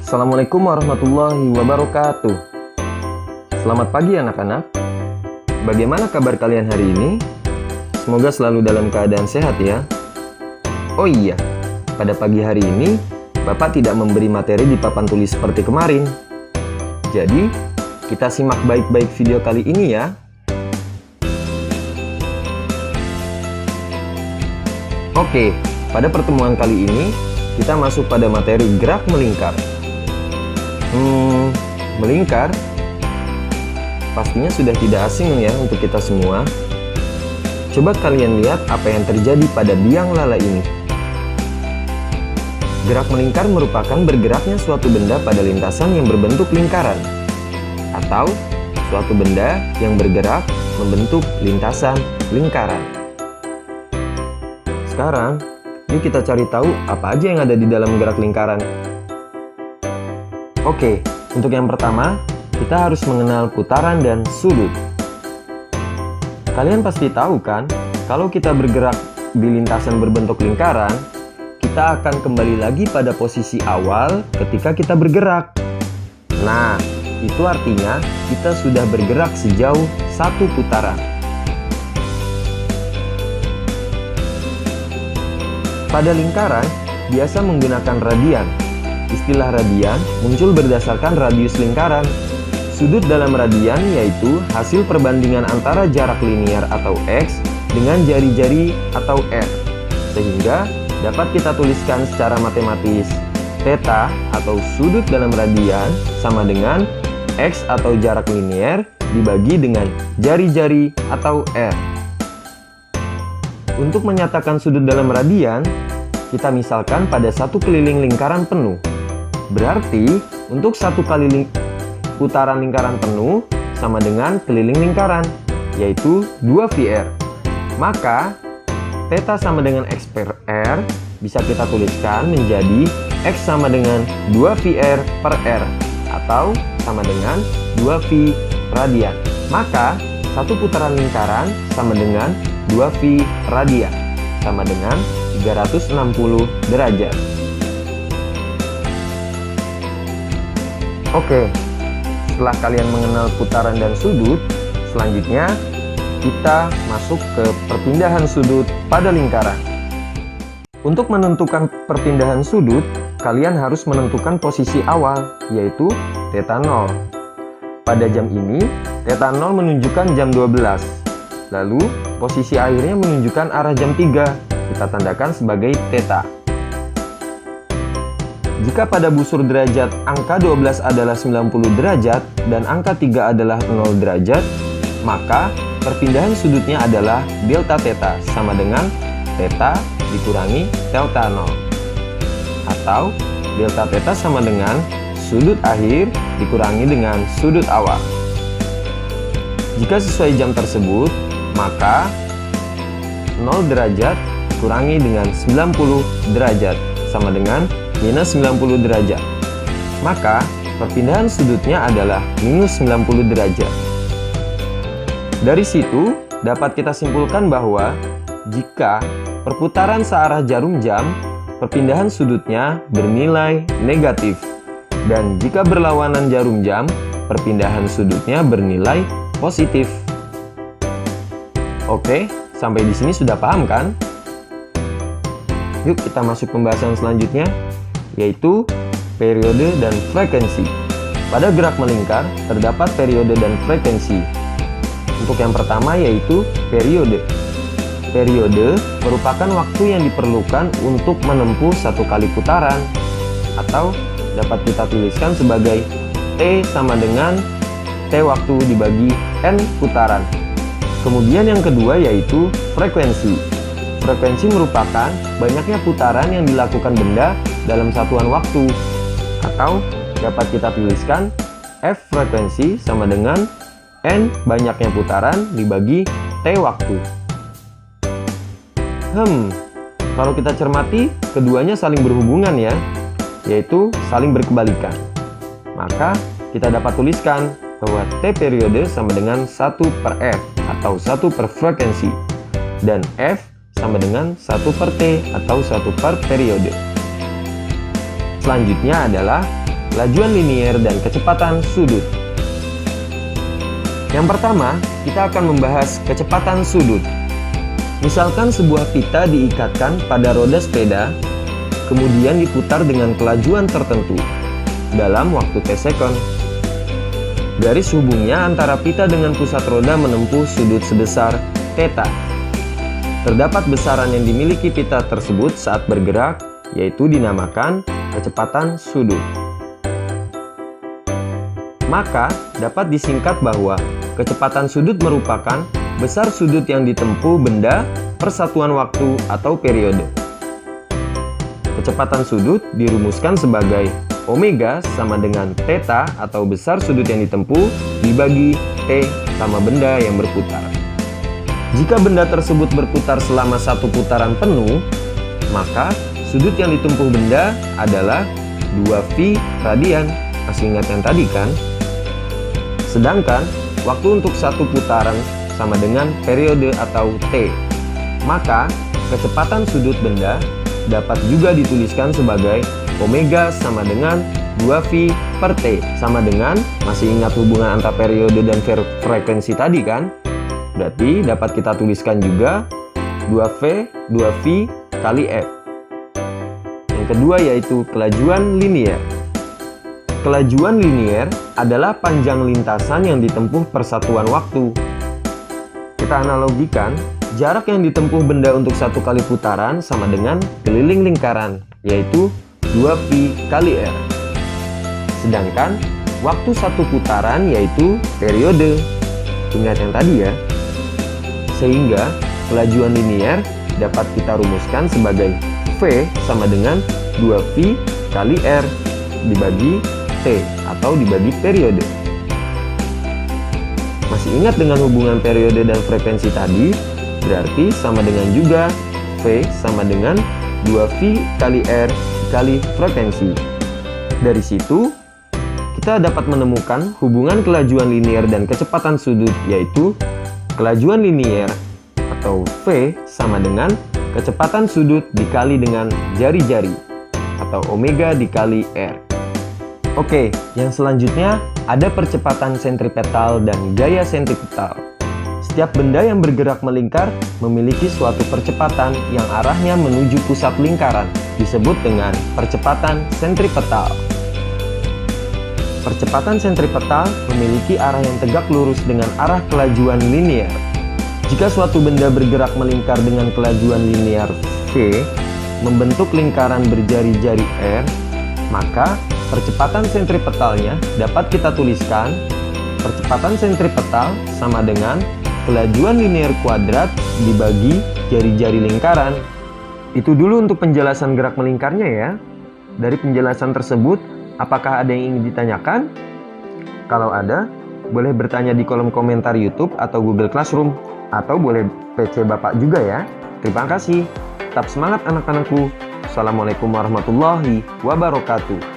Assalamualaikum warahmatullahi wabarakatuh. Selamat pagi anak-anak. Bagaimana kabar kalian hari ini? Semoga selalu dalam keadaan sehat ya. Oh iya, pada pagi hari ini Bapak tidak memberi materi di papan tulis seperti kemarin. Jadi, kita simak baik-baik video kali ini ya. Oke, pada pertemuan kali ini kita masuk pada materi gerak melingkar. Melingkar pastinya sudah tidak asing ya untuk kita semua. Coba kalian lihat apa yang terjadi pada biang lala ini. Gerak melingkar merupakan bergeraknya suatu benda pada lintasan yang berbentuk lingkaran, atau suatu benda yang bergerak membentuk lintasan lingkaran. Sekarang, yuk kita cari tahu apa aja yang ada di dalam gerak lingkaran. Oke, untuk yang pertama, kita harus mengenal putaran dan sudut. Kalian pasti tahu kan, kalau kita bergerak di lintasan berbentuk lingkaran, kita akan kembali lagi pada posisi awal ketika kita bergerak. Nah, itu artinya kita sudah bergerak sejauh satu putaran. Pada lingkaran, biasa menggunakan radian. Istilah radian muncul berdasarkan radius lingkaran. Sudut dalam radian yaitu hasil perbandingan antara jarak linear atau X dengan jari-jari atau R. Sehingga dapat kita tuliskan secara matematis. Theta atau sudut dalam radian sama dengan X atau jarak linear dibagi dengan jari-jari atau R. Untuk menyatakan sudut dalam radian, kita misalkan pada satu keliling lingkaran penuh. Berarti, untuk satu kali putaran lingkaran penuh sama dengan keliling lingkaran, yaitu 2πr. Maka, theta sama dengan X per R bisa kita tuliskan menjadi X sama dengan 2πr per R, atau sama dengan 2π radian. Maka, satu putaran lingkaran sama dengan 2π radian, sama dengan 360 derajat. Oke, setelah kalian mengenal putaran dan sudut, selanjutnya kita masuk ke perpindahan sudut pada lingkaran. Untuk menentukan perpindahan sudut, kalian harus menentukan posisi awal, yaitu theta 0. Pada jam ini, theta 0 menunjukkan jam 12. Lalu, posisi akhirnya menunjukkan arah jam 3. Kita tandakan sebagai theta. Jika pada busur derajat angka 12 adalah 90 derajat dan angka 3 adalah 0 derajat, maka perpindahan sudutnya adalah delta theta sama dengan theta dikurangi delta 0. Atau delta theta sama dengan sudut akhir dikurangi dengan sudut awal. Jika sesuai jam tersebut, maka 0 derajat dikurangi dengan 90 derajat sama dengan minus 90 derajat. Maka perpindahan sudutnya adalah minus 90 derajat. Dari situ dapat kita simpulkan bahwa jika perputaran searah jarum jam, perpindahan sudutnya bernilai negatif. Dan jika berlawanan jarum jam, perpindahan sudutnya bernilai positif. Oke, sampai di sini sudah paham kan? Yuk kita masuk pembahasan selanjutnya, yaitu periode dan frekuensi. Pada gerak melingkar terdapat periode dan frekuensi. Untuk yang pertama yaitu periode. Periode merupakan waktu yang diperlukan untuk menempuh satu kali putaran, atau dapat kita tuliskan sebagai T sama dengan T waktu dibagi N putaran. Kemudian yang kedua yaitu frekuensi. Frekuensi merupakan banyaknya putaran yang dilakukan benda dalam satuan waktu, atau dapat kita tuliskan F frekuensi sama dengan N banyaknya putaran dibagi T waktu. Kalau kita cermati, keduanya saling berhubungan ya, yaitu saling berkebalikan. Maka kita dapat tuliskan bahwa T periode sama dengan 1 per F atau 1 per frekuensi, dan F sama dengan 1 per T atau 1 per periode. Selanjutnya adalah kelajuan linier dan kecepatan sudut. Yang pertama, kita akan membahas kecepatan sudut. Misalkan sebuah pita diikatkan pada roda sepeda, kemudian diputar dengan kelajuan tertentu dalam waktu T sekon. Garis hubungnya antara pita dengan pusat roda menempuh sudut sebesar θ. Terdapat besaran yang dimiliki pita tersebut saat bergerak, yaitu dinamakan kecepatan sudut. Maka, dapat disingkat bahwa kecepatan sudut merupakan besar sudut yang ditempuh benda per satuan waktu atau periode. Kecepatan sudut dirumuskan sebagai omega sama dengan θ atau besar sudut yang ditempuh dibagi T sama benda yang berputar. Jika benda tersebut berputar selama satu putaran penuh, maka sudut yang ditempuh benda adalah 2V radian. Masih ingat yang tadi kan? Sedangkan waktu untuk satu putaran sama dengan periode atau T. Maka kecepatan sudut benda dapat juga dituliskan sebagai omega sama dengan 2V per T, sama dengan, masih ingat hubungan antara periode dan frekuensi tadi kan? Berarti dapat kita tuliskan juga 2V kali F. Yang kedua yaitu kelajuan linier. Kelajuan linier adalah panjang lintasan yang ditempuh per satuan waktu. Kita analogikan, jarak yang ditempuh benda untuk satu kali putaran sama dengan keliling lingkaran, yaitu 2V kali R. Sedangkan, waktu satu putaran yaitu periode. Ingat yang tadi ya. Sehingga, kelajuan linier dapat kita rumuskan sebagai V sama dengan 2V kali R dibagi T atau dibagi periode. Masih ingat dengan hubungan periode dan frekuensi tadi? Berarti sama dengan juga V sama dengan 2V kali R kali frekuensi. Dari situ, kita dapat menemukan hubungan kelajuan linier dan kecepatan sudut, yaitu kelajuan linier atau V sama dengan kecepatan sudut dikali dengan jari-jari atau omega dikali R. Oke, yang selanjutnya ada percepatan sentripetal dan gaya sentripetal. Setiap benda yang bergerak melingkar memiliki suatu percepatan yang arahnya menuju pusat lingkaran, disebut dengan percepatan sentripetal. Percepatan sentripetal memiliki arah yang tegak lurus dengan arah kelajuan linier. Jika suatu benda bergerak melingkar dengan kelajuan linier V, membentuk lingkaran berjari-jari R, maka percepatan sentripetalnya dapat kita tuliskan percepatan sentripetal sama dengan kelajuan linier kuadrat dibagi jari-jari lingkaran. Itu dulu untuk penjelasan gerak melingkarnya ya. Dari penjelasan tersebut, apakah ada yang ingin ditanyakan? Kalau ada, boleh bertanya di kolom komentar YouTube atau Google Classroom, atau boleh PC Bapak juga ya. Terima kasih. Tetap semangat anak-anakku. Assalamualaikum warahmatullahi wabarakatuh.